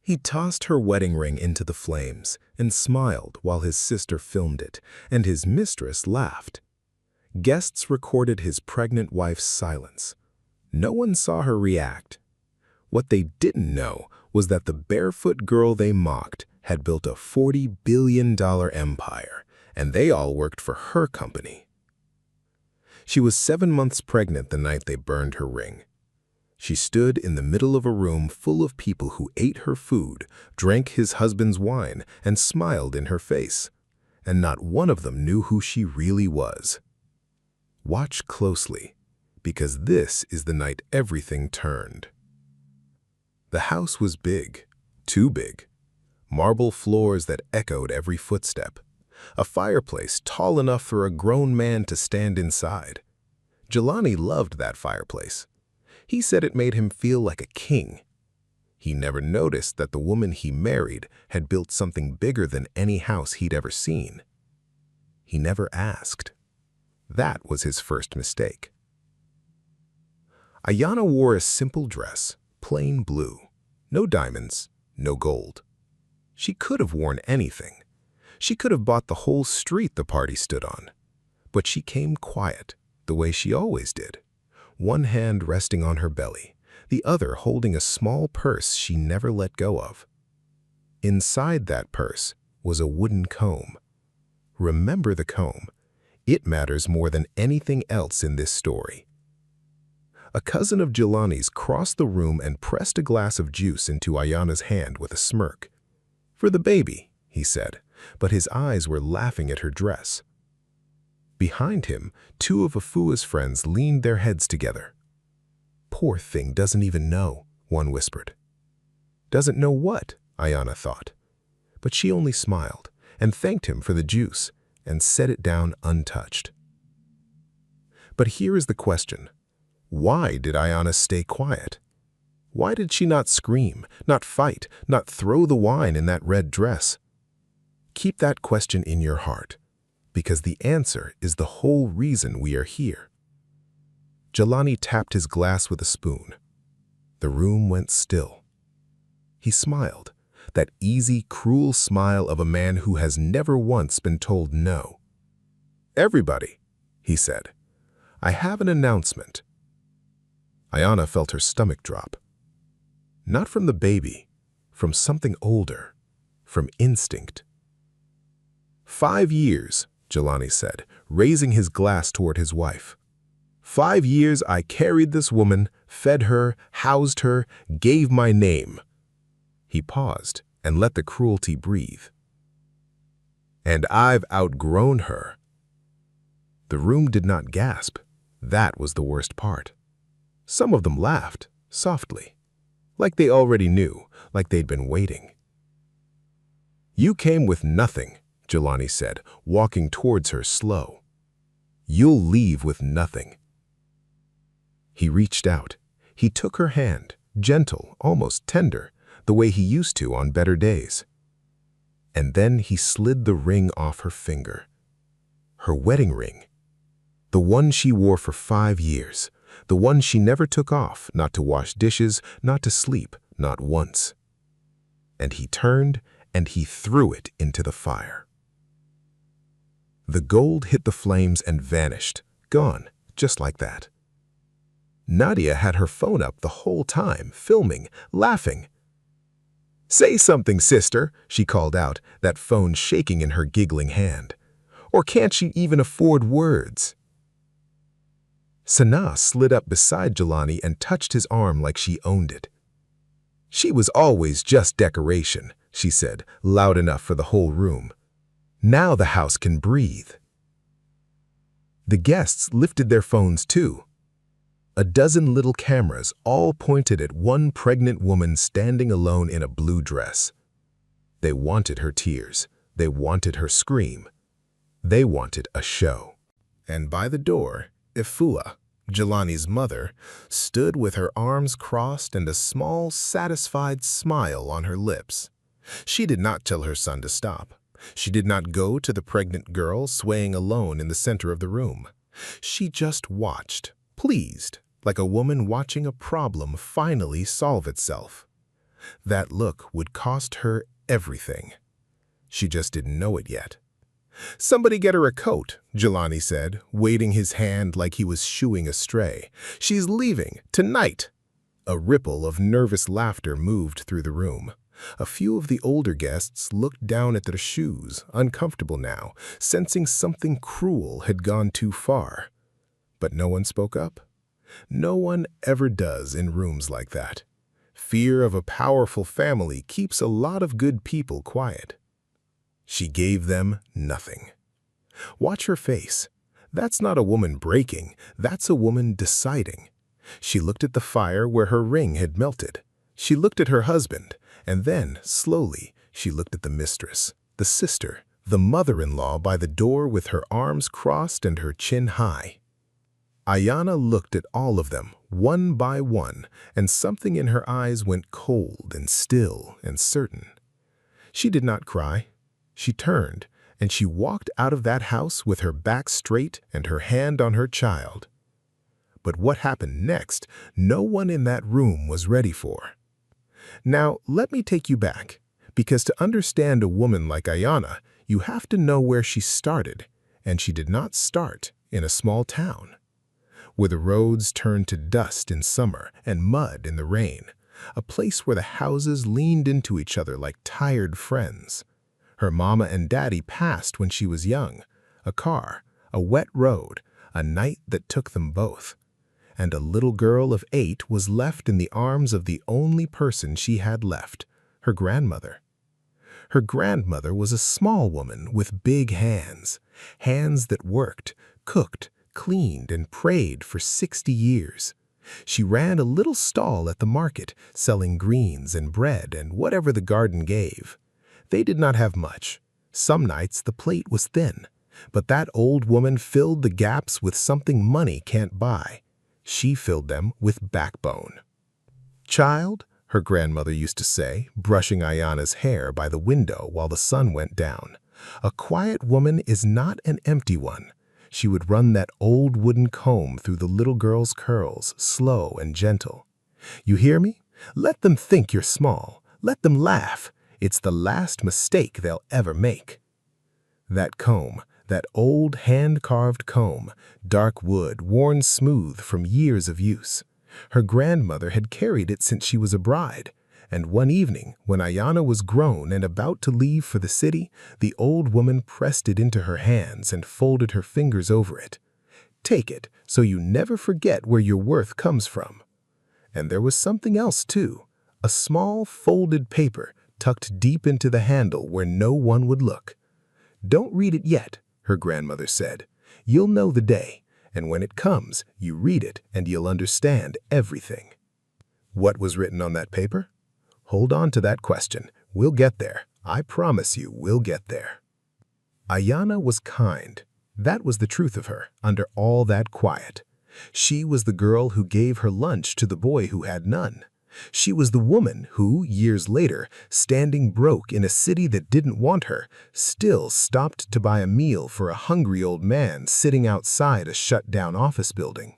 He tossed her wedding ring into the flames and smiled while his sister filmed it, and his mistress laughed. Guests recorded his pregnant wife's silence. No one saw her react. What they didn't know was that the barefoot girl they mocked had built a $40 billion empire, and they all worked for her company. She was 7 months pregnant the night they burned her ring. She stood in the middle of a room full of people who ate her food, drank his husband's wine, and smiled in her face. And not one of them knew who she really was. Watch closely, because this is the night everything turned. The house was big, too big. Marble floors that echoed every footstep. A fireplace tall enough for a grown man to stand inside. Jelani loved that fireplace. He said it made him feel like a king. He never noticed that the woman he married had built something bigger than any house he'd ever seen. He never asked. That was his first mistake. Ayanna wore a simple dress, plain blue. No diamonds, no gold. She could have worn anything. She could have bought the whole street the party stood on. But she came quiet, the way she always did. One hand resting on her belly, the other holding a small purse she never let go of. Inside that purse was a wooden comb. Remember the comb. It matters more than anything else in this story. A cousin of Jelani's crossed the room and pressed a glass of juice into Ayanna's hand with a smirk. "For the baby," he said, but his eyes were laughing at her dress. Behind him, two of Afua's friends leaned their heads together. "Poor thing doesn't even know," one whispered. "Doesn't know what?" Ayanna thought. But she only smiled and thanked him for the juice and set it down untouched. But here is the question. Why did Ayanna stay quiet? Why did she not scream, not fight, not throw the wine in that red dress? Keep that question in your heart, because the answer is the whole reason we are here. Jelani tapped his glass with a spoon. The room went still. He smiled, that easy, cruel smile of a man who has never once been told no. "Everybody," he said, "I have an announcement." Ayanna felt her stomach drop. Not from the baby, from something older, from instinct. 5 years, Jelani said, raising his glass toward his wife. 5 years I carried this woman, fed her, housed her, gave my name. He paused and let the cruelty breathe. And I've outgrown her. The room did not gasp. That was the worst part. Some of them laughed, softly, like they already knew, like they'd been waiting. "You came with nothing," Jelani said, walking towards her slow. "You'll leave with nothing." He reached out. He took her hand, gentle, almost tender, the way he used to on better days. And then he slid the ring off her finger. Her wedding ring. The one she wore for 5 years. The one she never took off, not to wash dishes, not to sleep, not once. And he turned and he threw it into the fire. The gold hit the flames and vanished, gone, just like that. Nadia had her phone up the whole time, filming, laughing. "Say something, sister," she called out, that phone shaking in her giggling hand. "Or can't she even afford words?" Sanaa slid up beside Jelani and touched his arm like she owned it. "She was always just decoration," she said, loud enough for the whole room. "Now the house can breathe." The guests lifted their phones too. A dozen little cameras, all pointed at one pregnant woman standing alone in a blue dress. They wanted her tears. They wanted her scream. They wanted a show. And by the door, Afua, Jelani's mother, stood with her arms crossed and a small, satisfied smile on her lips. She did not tell her son to stop. She did not go to the pregnant girl swaying alone in the center of the room. She just watched, pleased, like a woman watching a problem finally solve itself. That look would cost her everything. She just didn't know it yet. "Somebody get her a coat," Jelani said, waving his hand like he was shooing a stray. "She's leaving, tonight." A ripple of nervous laughter moved through the room. A few of the older guests looked down at their shoes, uncomfortable now, sensing something cruel had gone too far. But no one spoke up. No one ever does in rooms like that. Fear of a powerful family keeps a lot of good people quiet. She gave them nothing. Watch her face. That's not a woman breaking, that's a woman deciding. She looked at the fire where her ring had melted. She looked at her husband, and then, slowly, she looked at the mistress, the sister, the mother-in-law by the door with her arms crossed and her chin high. Ayanna looked at all of them, one by one, and something in her eyes went cold and still and certain. She did not cry. She turned, and she walked out of that house with her back straight and her hand on her child. But what happened next, no one in that room was ready for. Now, let me take you back, because to understand a woman like Ayanna, you have to know where she started, and she did not start in a small town. Where the roads turned to dust in summer and mud in the rain, a place where the houses leaned into each other like tired friends. Her mama and daddy passed when she was young, a car, a wet road, a night that took them both. And a little girl of 8 was left in the arms of the only person she had left, her grandmother. Her grandmother was a small woman with big hands, hands that worked, cooked, cleaned, and prayed for 60 years. She ran a little stall at the market, selling greens and bread and whatever the garden gave. They did not have much. Some nights the plate was thin, but that old woman filled the gaps with something money can't buy. She filled them with backbone. "Child," her grandmother used to say, brushing Ayanna's hair by the window while the sun went down, "a quiet woman is not an empty one." She would run that old wooden comb through the little girl's curls, slow and gentle. "You hear me? Let them think you're small. Let them laugh. It's the last mistake they'll ever make." That comb, that old hand-carved comb, dark wood, worn smooth from years of use. Her grandmother had carried it since she was a bride, and one evening, when Ayanna was grown and about to leave for the city, the old woman pressed it into her hands and folded her fingers over it. "Take it, so you never forget where your worth comes from." And there was something else, too, a small folded paper tucked deep into the handle where no one would look. "Don't read it yet," her grandmother said. "You'll know the day, and when it comes, you read it and you'll understand everything." What was written on that paper? Hold on to that question. We'll get there. I promise you we'll get there. Ayanna was kind. That was the truth of her, under all that quiet. She was the girl who gave her lunch to the boy who had none. She was the woman who, years later, standing broke in a city that didn't want her, still stopped to buy a meal for a hungry old man sitting outside a shut-down office building.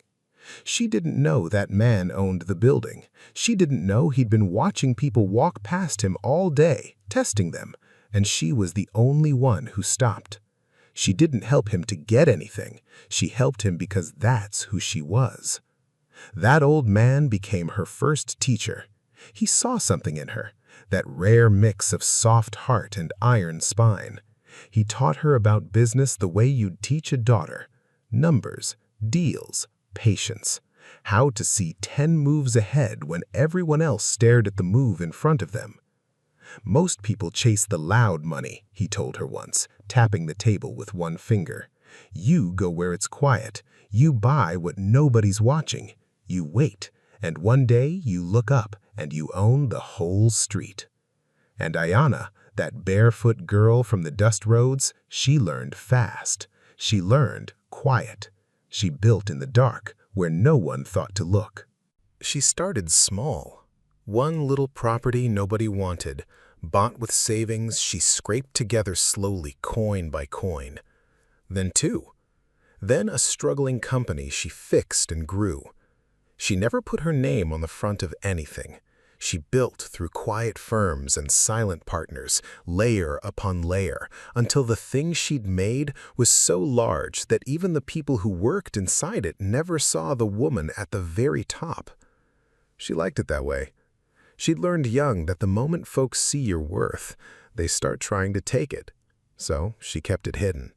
She didn't know that man owned the building. She didn't know he'd been watching people walk past him all day, testing them, and she was the only one who stopped. She didn't help him to get anything. She helped him because that's who she was. That old man became her first teacher. He saw something in her, that rare mix of soft heart and iron spine. He taught her about business the way you'd teach a daughter. Numbers, deals, patience. How to see 10 moves ahead when everyone else stared at the move in front of them. "Most people chase the loud money," he told her once, tapping the table with one finger. "You go where it's quiet. You buy what nobody's watching. You wait, and one day you look up and you own the whole street." And Ayanna, that barefoot girl from the dust roads, she learned fast. She learned quiet. She built in the dark, where no one thought to look. She started small. One little property nobody wanted, bought with savings she scraped together slowly, coin by coin. Then 2. Then a struggling company she fixed and grew. She never put her name on the front of anything. She built through quiet firms and silent partners, layer upon layer, until the thing she'd made was so large that even the people who worked inside it never saw the woman at the very top. She liked it that way. She'd learned young that the moment folks see your worth, they start trying to take it. So she kept it hidden.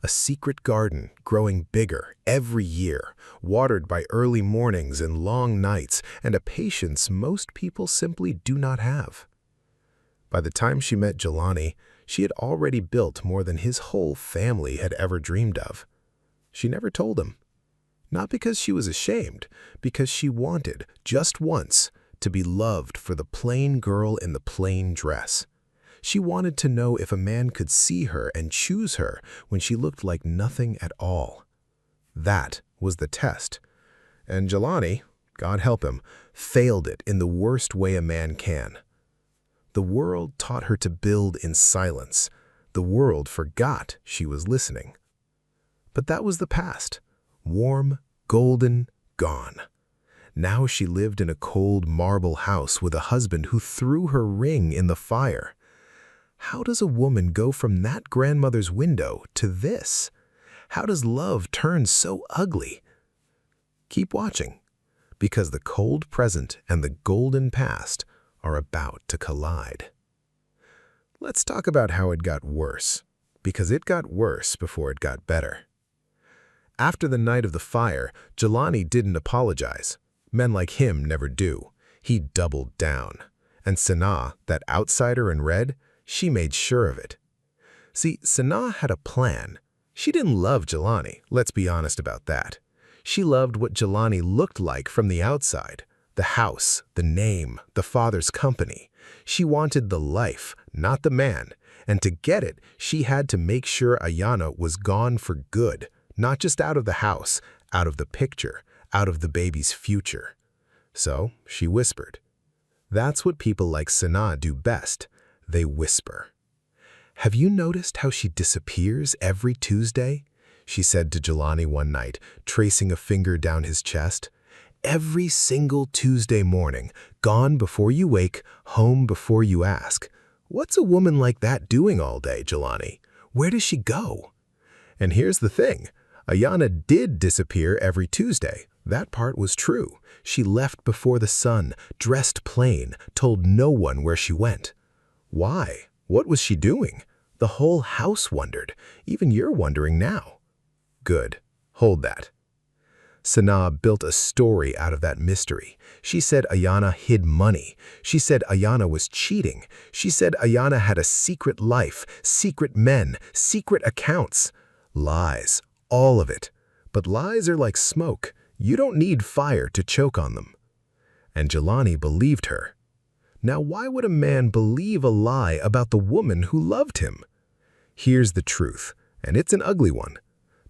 A secret garden growing bigger every year, watered by early mornings and long nights, and a patience most people simply do not have. By the time she met Jelani, she had already built more than his whole family had ever dreamed of. She never told him. Not because she was ashamed, because she wanted, just once, to be loved for the plain girl in the plain dress. She wanted to know if a man could see her and choose her when she looked like nothing at all. That was the test. And Jelani, God help him, failed it in the worst way a man can. The world taught her to build in silence. The world forgot she was listening. But that was the past. Warm, golden, gone. Now she lived in a cold marble house with a husband who threw her ring in the fire. How does a woman go from that grandmother's window to this? How does love turn so ugly? Keep watching, because the cold present and the golden past are about to collide. Let's talk about how it got worse, because it got worse before it got better. After the night of the fire, Jelani didn't apologize. Men like him never do. He doubled down. And Sanaa, that outsider in red, she made sure of it. See, Sanaa had a plan. She didn't love Jelani, let's be honest about that. She loved what Jelani looked like from the outside. The house, the name, the father's company. She wanted the life, not the man. And to get it, she had to make sure Ayana was gone for good. Not just out of the house, out of the picture, out of the baby's future. So she whispered. That's what people like Sanaa do best. They whisper. Have you noticed how she disappears every Tuesday? She said to Jelani one night, tracing a finger down his chest. Every single Tuesday morning, gone before you wake, home before you ask. What's a woman like that doing all day, Jelani? Where does she go? And here's the thing. Ayana did disappear every Tuesday. That part was true. She left before the sun, dressed plain, told no one where she went. Why? What was she doing? The whole house wondered. Even you're wondering now. Good. Hold that. Sanaa built a story out of that mystery. She said Ayana hid money. She said Ayana was cheating. She said Ayana had a secret life, secret men, secret accounts. Lies. All of it. But lies are like smoke. You don't need fire to choke on them. And Jelani believed her. Now, why would a man believe a lie about the woman who loved him? Here's the truth, and it's an ugly one.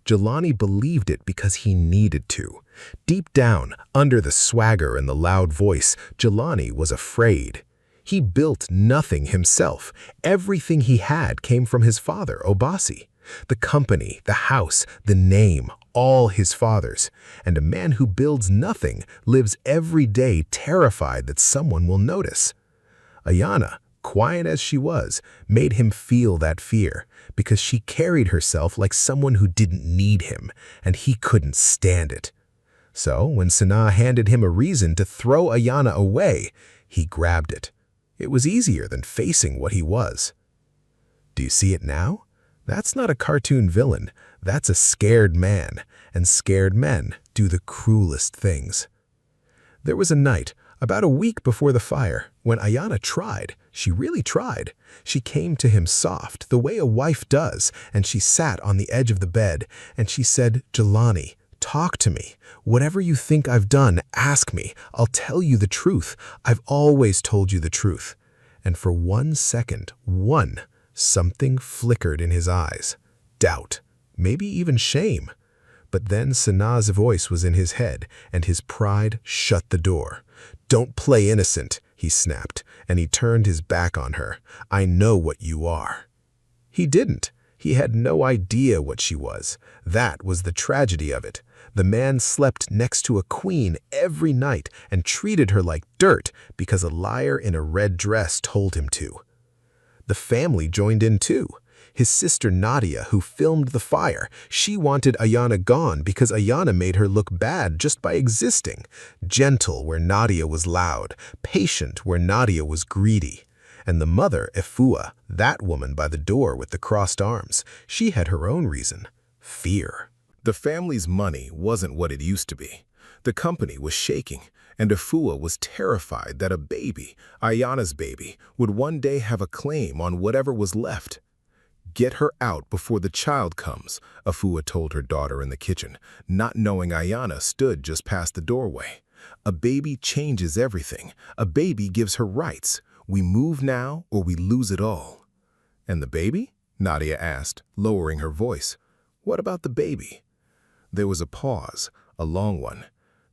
Jelani believed it because he needed to. Deep down, under the swagger and the loud voice, Jelani was afraid. He built nothing himself. Everything he had came from his father, Obasi. The company, the house, the name, all his father's. And a man who builds nothing lives every day terrified that someone will notice. Ayana, quiet as she was, made him feel that fear because she carried herself like someone who didn't need him, and he couldn't stand it. So when Sanaa handed him a reason to throw Ayana away, he grabbed it. It was easier than facing what he was. Do you see it now? That's not a cartoon villain. That's a scared man, and scared men do the cruelest things. There was a night, about a week before the fire, when Ayana tried. She really tried. She came to him soft, the way a wife does, and she sat on the edge of the bed, and she said, Jelani, talk to me. Whatever you think I've done, ask me. I'll tell you the truth. I've always told you the truth. And for 1 second, something flickered in his eyes. Doubt, maybe even shame. But then Sanaa's voice was in his head, and his pride shut the door. Don't play innocent, he snapped, and he turned his back on her. I know what you are. He didn't. He had no idea what she was. That was the tragedy of it. The man slept next to a queen every night and treated her like dirt because a liar in a red dress told him to. The family joined in too. His sister Nadia, who filmed the fire, she wanted Ayana gone because Ayana made her look bad just by existing. Gentle where Nadia was loud, patient where Nadia was greedy. And the mother, Efua, that woman by the door with the crossed arms, she had her own reason: fear. The family's money wasn't what it used to be. The company was shaking, and Efua was terrified that a baby, Ayana's baby, would one day have a claim on whatever was left. "Get her out before the child comes," Efua told her daughter in the kitchen, not knowing Ayana stood just past the doorway. "A baby changes everything. A baby gives her rights. We move now or we lose it all." "And the baby?" Nadia asked, lowering her voice. "What about the baby?" There was a pause, a long one.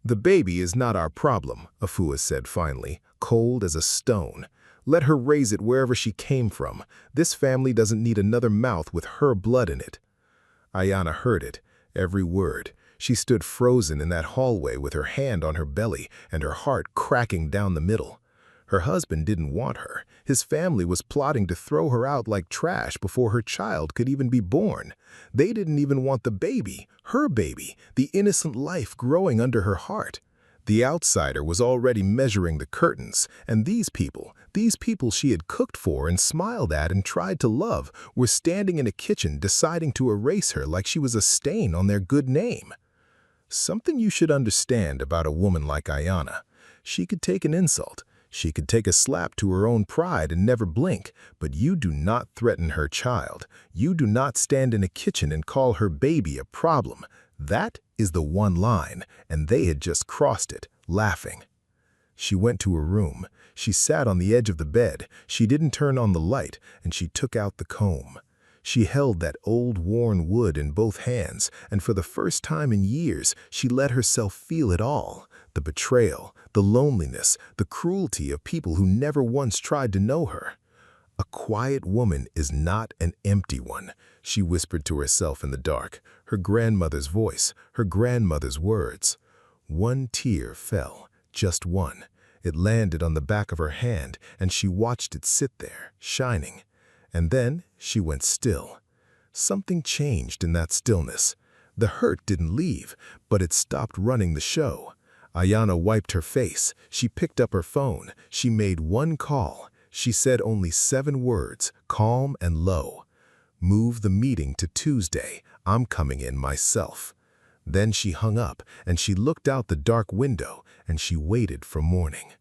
"The baby is not our problem," Efua said finally, cold as a stone. "Let her raise it wherever she came from. This family doesn't need another mouth with her blood in it." Ayana heard it, every word. She stood frozen in that hallway with her hand on her belly and her heart cracking down the middle. Her husband didn't want her. His family was plotting to throw her out like trash before her child could even be born. They didn't even want the baby, her baby, the innocent life growing under her heart. The outsider was already measuring the curtains, and these people she had cooked for and smiled at and tried to love, were standing in a kitchen deciding to erase her like she was a stain on their good name. Something you should understand about a woman like Ayana: she could take an insult. She could take a slap to her own pride and never blink, but you do not threaten her child. You do not stand in a kitchen and call her baby a problem. That is the one line, and they had just crossed it, laughing. She went to her room. She sat on the edge of the bed. She didn't turn on the light, and she took out the comb. She held that old worn wood in both hands, and for the first time in years, she let herself feel it all: the betrayal, the loneliness, the cruelty of people who never once tried to know her. "A quiet woman is not an empty one," she whispered to herself in the dark, her grandmother's voice, her grandmother's words. One tear fell, just one. It landed on the back of her hand, and she watched it sit there, shining. And then she went still. Something changed in that stillness. The hurt didn't leave, but it stopped running the show. Ayana wiped her face. She picked up her phone. She made one call. She said only 7 words, calm and low. "Move the meeting to Tuesday. I'm coming in myself." Then she hung up, and she looked out the dark window, and she waited for morning.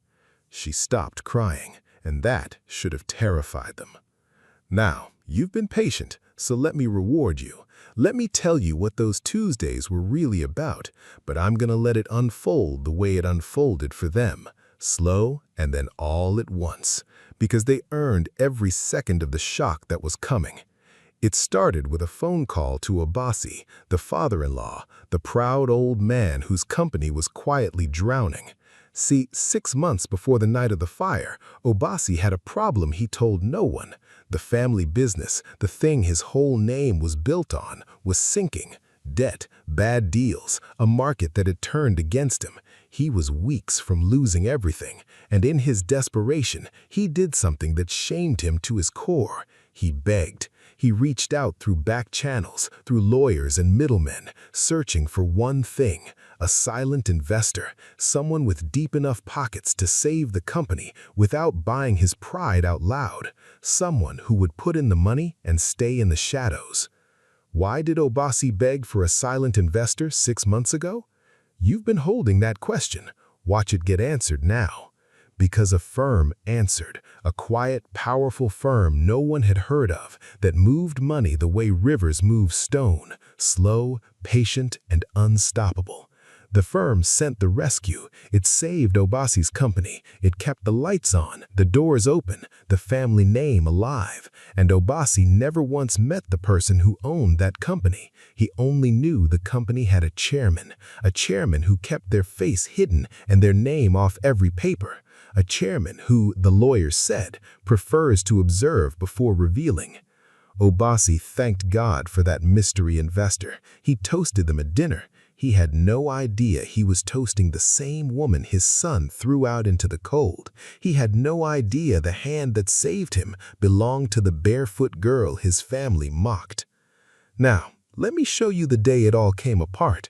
She stopped crying, and that should have terrified them. "Now, you've been patient, so let me reward you. Let me tell you what those Tuesdays were really about, but I'm gonna let it unfold the way it unfolded for them, slow and then all at once, because they earned every second of the shock that was coming. It started with a phone call to Obasi, the father-in-law, the proud old man whose company was quietly drowning. See, 6 months before the night of the fire, Obasi had a problem he told no one. The family business, the thing his whole name was built on, was sinking. Debt, bad deals, a market that had turned against him. He was weeks from losing everything, and in his desperation, he did something that shamed him to his core. He begged. He reached out through back channels, through lawyers and middlemen, searching for one thing: a silent investor, someone with deep enough pockets to save the company without buying his pride out loud, someone who would put in the money and stay in the shadows. Why did Obasi beg for a silent investor 6 months ago? You've been holding that question. Watch it get answered now. Because a firm answered, a quiet, powerful firm no one had heard of, that moved money the way rivers move stone, slow, patient, and unstoppable. The firm sent the rescue. It saved Obasi's company. It kept the lights on, the doors open, the family name alive. And Obasi never once met the person who owned that company. He only knew the company had a chairman who kept their face hidden and their name off every paper. A chairman who, the lawyers said, prefers to observe before revealing. Obasi thanked God for that mystery investor. He toasted them at dinner. He had no idea he was toasting the same woman his son threw out into the cold. He had no idea the hand that saved him belonged to the barefoot girl his family mocked. Now, let me show you the day it all came apart.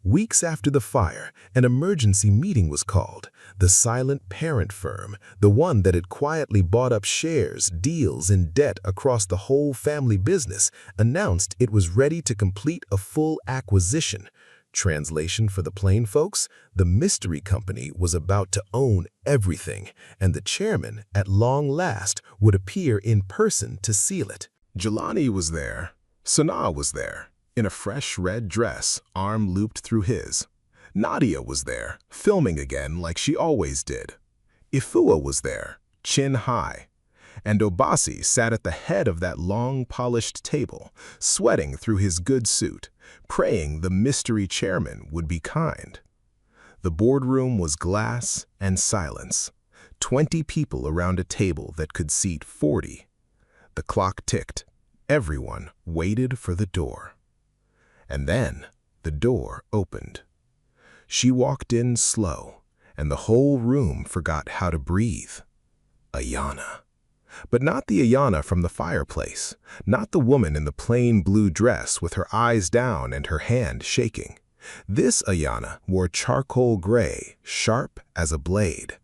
Weeks after the fire, an emergency meeting was called. The silent parent firm, the one that had quietly bought up shares, deals, and debt across the whole family business, announced it was ready to complete a full acquisition. Translation for the plain folks, the mystery company was about to own everything, and the chairman, at long last, would appear in person to seal it. Jelani was there. Sanaa was there, in a fresh red dress, arm looped through his. Nadia was there, filming again like she always did. Ifua was there, chin high. And Obasi sat at the head of that long polished table, sweating through his good suit, praying the mystery chairman would be kind. The boardroom was glass and silence. 20 people around a table that could seat 40. The clock ticked. Everyone waited for the door. And then the door opened. She walked in slow, and the whole room forgot how to breathe. Ayana. But not the Ayana from the fireplace, not the woman in the plain blue dress with her eyes down and her hand shaking. This Ayana wore charcoal gray, sharp as a blade.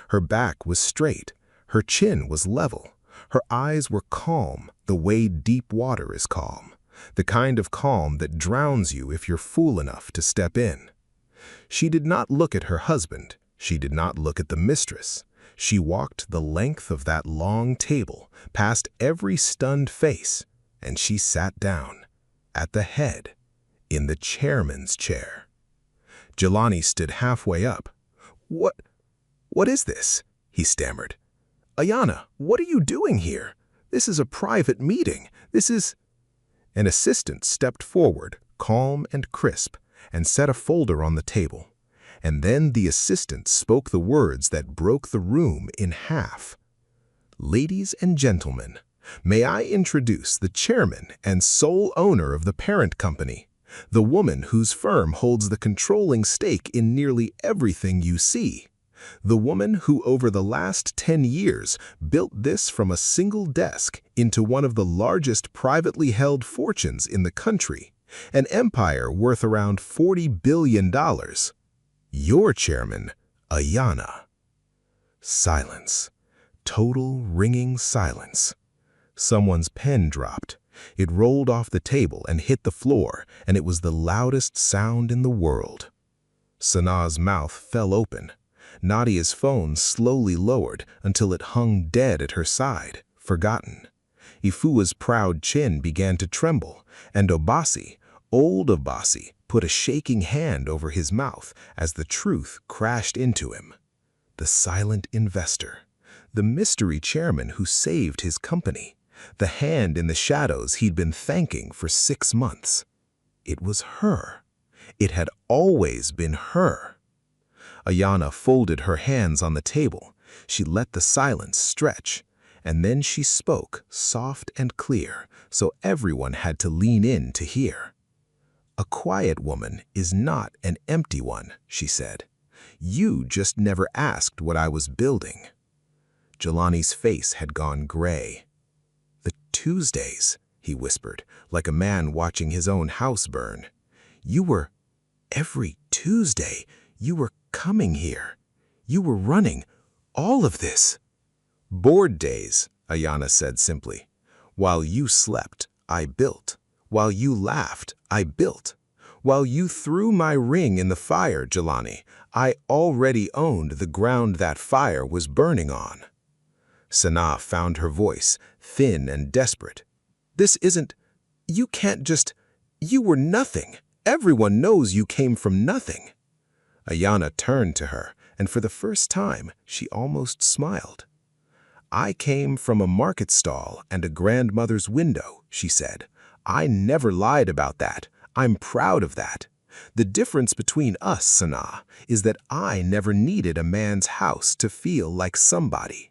Her back was straight, her chin was level. Her eyes were calm, the way deep water is calm, the kind of calm that drowns you if you're fool enough to step in. She did not look at her husband. She did not look at the mistress. She walked the length of that long table, past every stunned face, and she sat down, at the head, in the chairman's chair. Jelani stood halfway up. What is this?" he stammered. "Ayana, what are you doing here? This is a private meeting. This is—" An assistant stepped forward, calm and crisp, and set a folder on the table. And then the assistant spoke the words that broke the room in half. "Ladies and gentlemen, may I introduce the chairman and sole owner of the parent company, the woman whose firm holds the controlling stake in nearly everything you see. The woman who over the last 10 years built this from a single desk into one of the largest privately held fortunes in the country, an empire worth around $40 billion. Your chairman, Ayana." Silence. Total ringing silence. Someone's pen dropped. It rolled off the table and hit the floor, and it was the loudest sound in the world. Sanaa's mouth fell open. Nadia's phone slowly lowered until it hung dead at her side, forgotten. Ifua's proud chin began to tremble, and Obasi, old Obasi, put a shaking hand over his mouth as the truth crashed into him. The silent investor, the mystery chairman who saved his company, the hand in the shadows he'd been thanking for 6 months. It was her. It had always been her. Ayana folded her hands on the table. She let the silence stretch, and then she spoke, soft and clear, so everyone had to lean in to hear. "A quiet woman is not an empty one," she said. "You just never asked what I was building." Jelani's face had gone gray. "The Tuesdays," he whispered, like a man watching his own house burn. Every Tuesday, you were coming here. You were running all of this." "Board days," Ayana said simply. "While you slept, I built. While you laughed, I built. While you threw my ring in the fire, Jelani, I already owned the ground that fire was burning on." Sanaa found her voice, thin and desperate. "This isn't— You can't just— You were nothing. Everyone knows you came from nothing." Ayana turned to her, and for the first time, she almost smiled. "I came from a market stall and a grandmother's window," she said. "I never lied about that. I'm proud of that. The difference between us, Sanaa, is that I never needed a man's house to feel like somebody.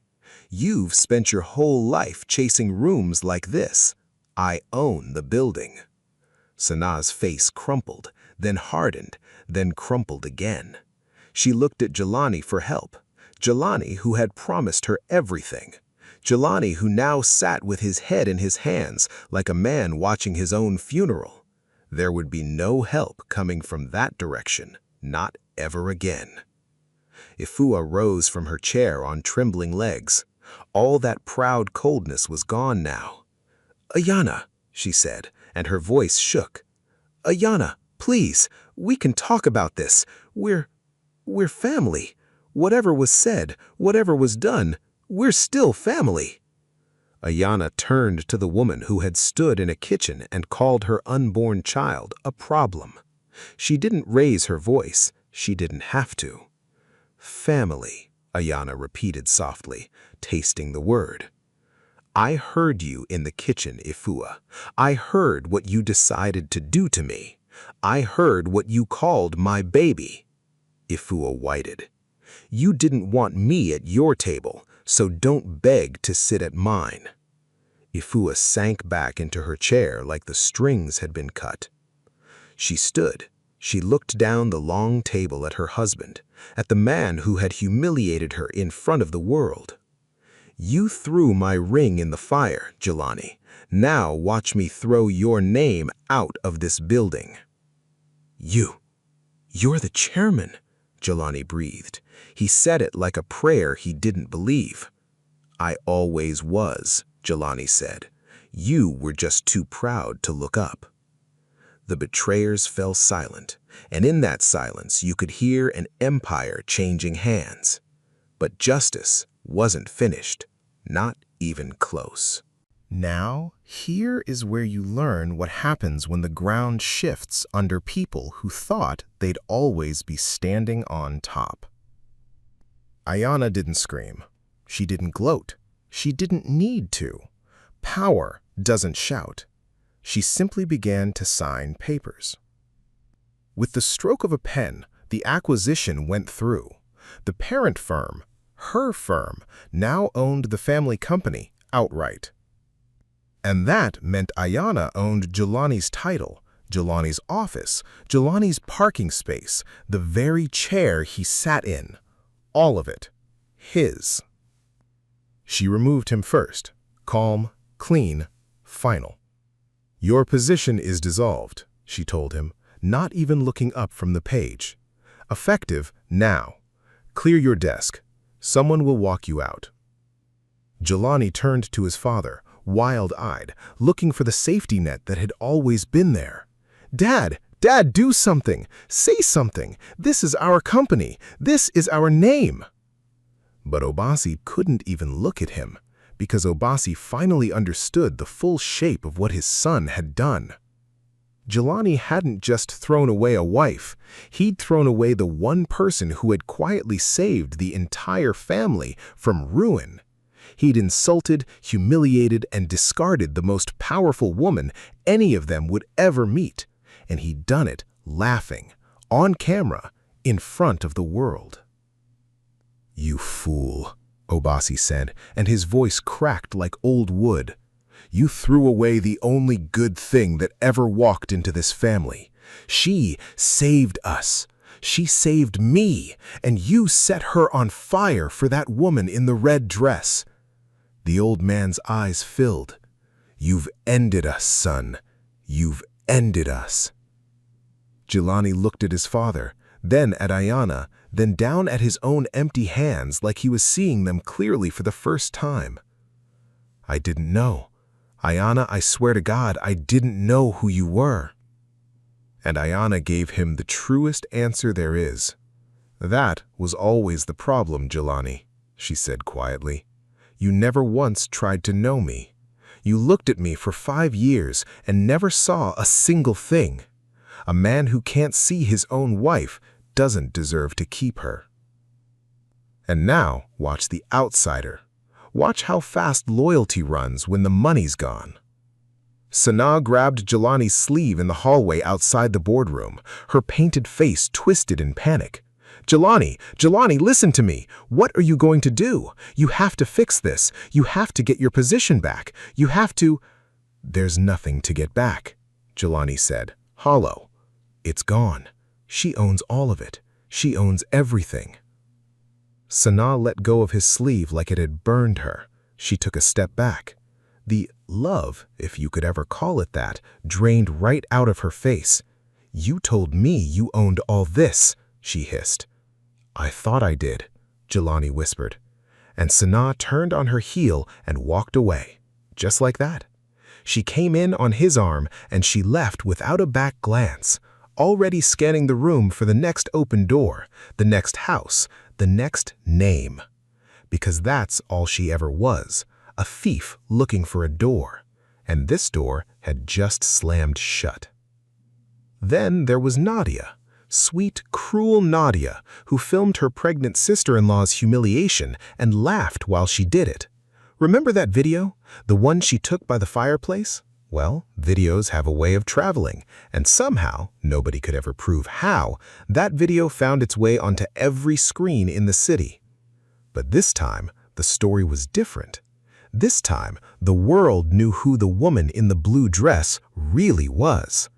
You've spent your whole life chasing rooms like this. I own the building." Sanaa's face crumpled, then hardened, then crumpled again. She looked at Jelani for help. Jelani, who had promised her everything. Jelani, who now sat with his head in his hands like a man watching his own funeral. There would be no help coming from that direction, not ever again. Ifua rose from her chair on trembling legs. All that proud coldness was gone now. "Ayana," she said, and her voice shook. "Ayana, please, we can talk about this. We're family. Whatever was said, whatever was done, we're still family." Ayana turned to the woman who had stood in a kitchen and called her unborn child a problem. She didn't raise her voice. She didn't have to. "Family," Ayana repeated softly, tasting the word. "I heard you in the kitchen, Ifua. I heard what you decided to do to me. I heard what you called my baby." Ifua whited. "You didn't want me at your table, so don't beg to sit at mine." Ifua sank back into her chair like the strings had been cut. She stood. She looked down the long table at her husband, at the man who had humiliated her in front of the world. "You threw my ring in the fire, Jelani. Now watch me throw your name out of this building." You're the chairman," Jelani breathed. He said it like a prayer he didn't believe. "I always was," Jelani said. "You were just too proud to look up." The betrayers fell silent, and in that silence you could hear an empire changing hands. But justice wasn't finished, not even close. Now, here is where you learn what happens when the ground shifts under people who thought they'd always be standing on top. Ayana didn't scream. She didn't gloat. She didn't need to. Power doesn't shout. She simply began to sign papers. With the stroke of a pen, the acquisition went through. The parent firm, her firm, now owned the family company outright. And that meant Ayana owned Jelani's title, Jelani's office, Jelani's parking space, the very chair he sat in. All of it. His. She removed him first. Calm, clean, final. "Your position is dissolved," she told him, not even looking up from the page. "Effective now. Clear your desk. Someone will walk you out." Jelani turned to his father, wild-eyed, looking for the safety net that had always been there. Dad, do something! Say something! This is our company! This is our name!" But Obasi couldn't even look at him, because Obasi finally understood the full shape of what his son had done. Jelani hadn't just thrown away a wife. He'd thrown away the one person who had quietly saved the entire family from ruin. He'd insulted, humiliated, and discarded the most powerful woman any of them would ever meet, and he'd done it laughing, on camera, in front of the world. "You fool," Obasi said, and his voice cracked like old wood. "You threw away the only good thing that ever walked into this family. She saved us. She saved me, and you set her on fire for that woman in the red dress." The old man's eyes filled. "You've ended us, son. You've ended us." Jelani looked at his father, then at Ayana, then down at his own empty hands like he was seeing them clearly for the first time. "I didn't know. Ayana, I swear to God, I didn't know who you were." And Ayana gave him the truest answer there is. "That was always the problem, Jelani," she said quietly. "You never once tried to know me. You looked at me for 5 years and never saw a single thing. A man who can't see his own wife doesn't deserve to keep her." And now, watch the outsider. Watch how fast loyalty runs when the money's gone. Sanaa grabbed Jelani's sleeve in the hallway outside the boardroom, her painted face twisted in panic. Jelani, listen to me. What are you going to do? You have to fix this. You have to get your position back. You have to—" "There's nothing to get back," Jelani said, hollow. It's gone. She owns all of it. She owns everything. Sanaa let go of his sleeve like it had burned her. She took a step back. The love, if you could ever call it that, drained right out of her face. "You told me you owned all this," she hissed. "I thought I did," Jelani whispered. And Sanaa turned on her heel and walked away. Just like that. She came in on his arm and she left without a back glance, already scanning the room for the next open door, the next house, the next name. Because that's all she ever was, a thief looking for a door. And this door had just slammed shut. Then there was Nadia, sweet, cruel Nadia, who filmed her pregnant sister-in-law's humiliation and laughed while she did it. Remember that video? The one she took by the fireplace? Well, videos have a way of traveling, and somehow, nobody could ever prove how, that video found its way onto every screen in the city. But this time, the story was different. This time, the world knew who the woman in the blue dress really was.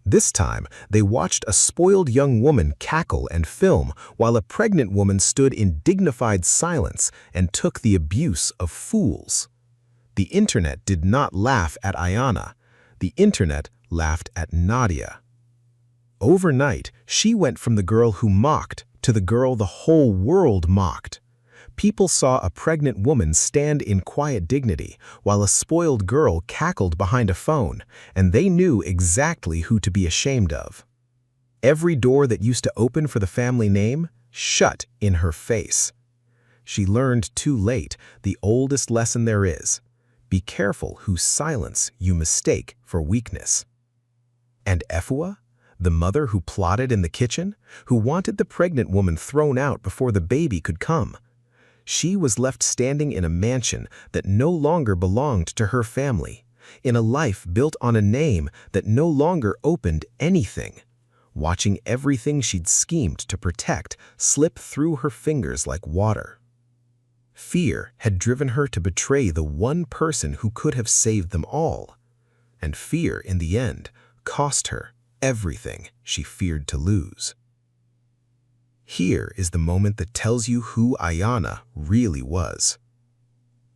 This time, they watched a spoiled young woman cackle and film while a pregnant woman stood in dignified silence and took the abuse of fools. The internet did not laugh at Ayana. The internet laughed at Nadia. Overnight, she went from the girl who mocked to the girl the whole world mocked. People saw a pregnant woman stand in quiet dignity while a spoiled girl cackled behind a phone, and they knew exactly who to be ashamed of. Every door that used to open for the family name shut in her face. She learned too late the oldest lesson there is. Be careful whose silence you mistake for weakness. And Efua, the mother who plotted in the kitchen, who wanted the pregnant woman thrown out before the baby could come. She was left standing in a mansion that no longer belonged to her family, in a life built on a name that no longer opened anything, watching everything she'd schemed to protect slip through her fingers like water. Fear had driven her to betray the one person who could have saved them all, and fear, in the end, cost her everything she feared to lose. Here is the moment that tells you who Ayana really was.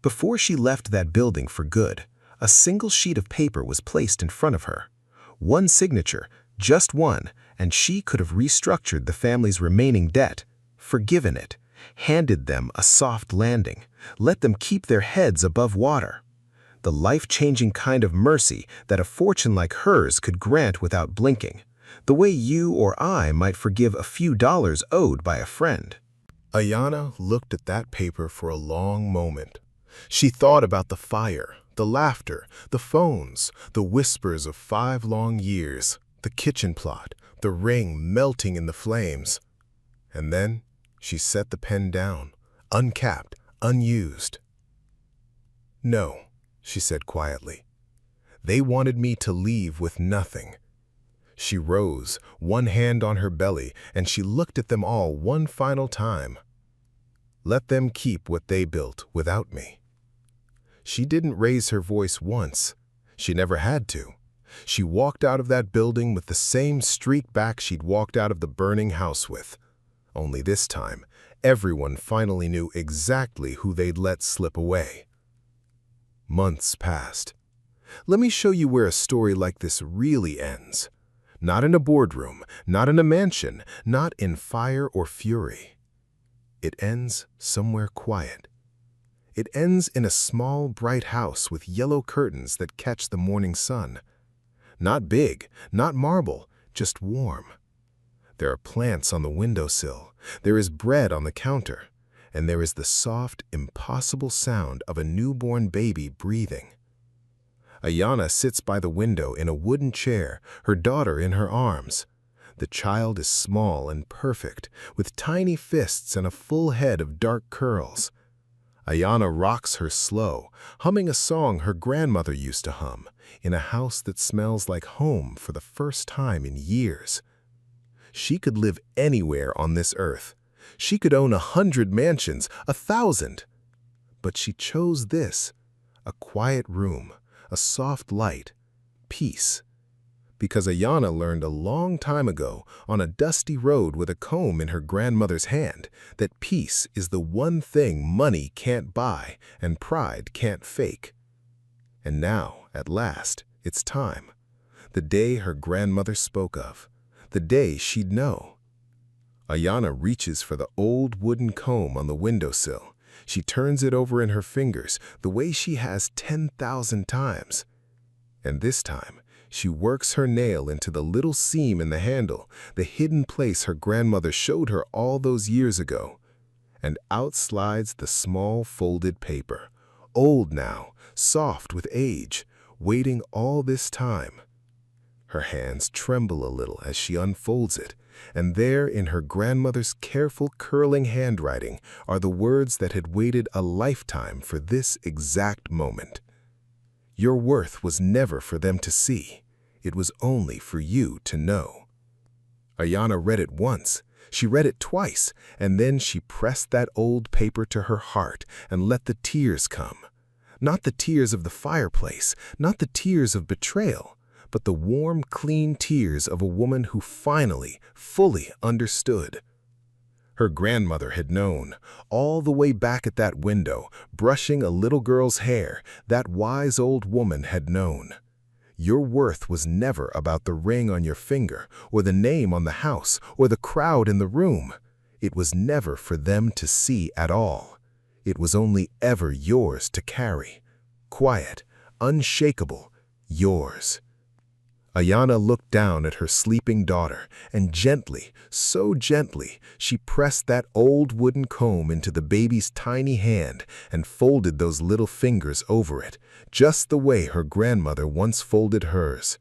Before she left that building for good, a single sheet of paper was placed in front of her. One signature, just one, and she could have restructured the family's remaining debt, forgiven it, handed them a soft landing, let them keep their heads above water. The life-changing kind of mercy that a fortune like hers could grant without blinking. The way you or I might forgive a few dollars owed by a friend. Ayana looked at that paper for a long moment. She thought about the fire, the laughter, the phones, the whispers of 5 long years, the kitchen plot, the ring melting in the flames. And then she set the pen down, uncapped, unused. "No," she said quietly. "They wanted me to leave with nothing." She rose, one hand on her belly, and she looked at them all one final time. "Let them keep what they built without me." She didn't raise her voice once. She never had to. She walked out of that building with the same streaked back she'd walked out of the burning house with. Only this time, everyone finally knew exactly who they'd let slip away. Months passed. Let me show you where a story like this really ends. Not in a boardroom, not in a mansion, not in fire or fury. It ends somewhere quiet. It ends in a small, bright house with yellow curtains that catch the morning sun. Not big, not marble, just warm. There are plants on the windowsill, there is bread on the counter, and there is the soft, impossible sound of a newborn baby breathing. Ayana sits by the window in a wooden chair, her daughter in her arms. The child is small and perfect, with tiny fists and a full head of dark curls. Ayana rocks her slow, humming a song her grandmother used to hum, in a house that smells like home for the first time in years. She could live anywhere on this earth. She could own 100 mansions, 1,000. But she chose this, a quiet room, a soft light, peace. Because Ayana learned a long time ago on a dusty road with a comb in her grandmother's hand that peace is the one thing money can't buy and pride can't fake. And now, at last, it's time. The day her grandmother spoke of. The day she'd know. Ayana reaches for the old wooden comb on the windowsill. She turns it over in her fingers the way she has 10,000 times. And this time, she works her nail into the little seam in the handle, the hidden place her grandmother showed her all those years ago. And out slides the small folded paper, old now, soft with age, waiting all this time. Her hands tremble a little as she unfolds it, and there in her grandmother's careful curling handwriting are the words that had waited a lifetime for this exact moment. Your worth was never for them to see. It was only for you to know. Ayana read it once. She read it twice, and then she pressed that old paper to her heart and let the tears come. Not the tears of the fireplace, not the tears of betrayal, but the warm, clean tears of a woman who finally, fully understood. Her grandmother had known, all the way back at that window, brushing a little girl's hair, that wise old woman had known. Your worth was never about the ring on your finger, or the name on the house, or the crowd in the room. It was never for them to see at all. It was only ever yours to carry. Quiet, unshakable, yours. Ayana looked down at her sleeping daughter, and gently, so gently, she pressed that old wooden comb into the baby's tiny hand and folded those little fingers over it, just the way her grandmother once folded hers.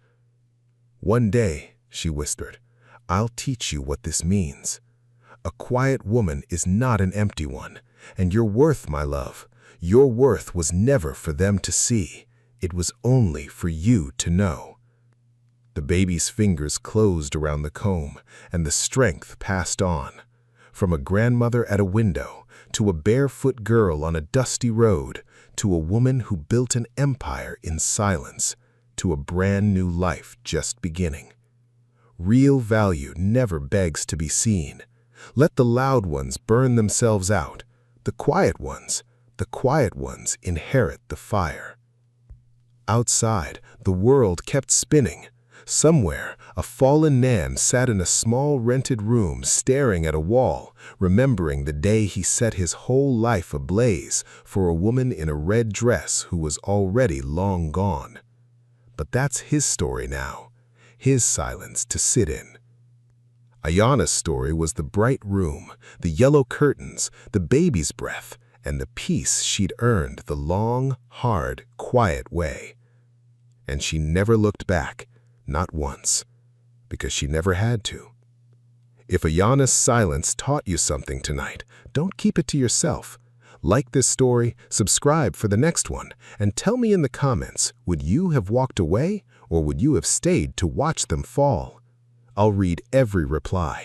"One day," she whispered, "I'll teach you what this means. A quiet woman is not an empty one, and your worth, my love, your worth was never for them to see. It was only for you to know." The baby's fingers closed around the comb, and the strength passed on. From a grandmother at a window, to a barefoot girl on a dusty road, to a woman who built an empire in silence, to a brand new life just beginning. Real value never begs to be seen. Let the loud ones burn themselves out. The quiet ones inherit the fire. Outside, the world kept spinning. Somewhere, a fallen man sat in a small rented room staring at a wall, remembering the day he set his whole life ablaze for a woman in a red dress who was already long gone. But that's his story now, his silence to sit in. Ayana's story was the bright room, the yellow curtains, the baby's breath, and the peace she'd earned the long, hard, quiet way. And she never looked back. Not once, because she never had to. If Ayana's silence taught you something tonight, don't keep it to yourself. Like this story, subscribe for the next one, and tell me in the comments, would you have walked away or would you have stayed to watch them fall? I'll read every reply.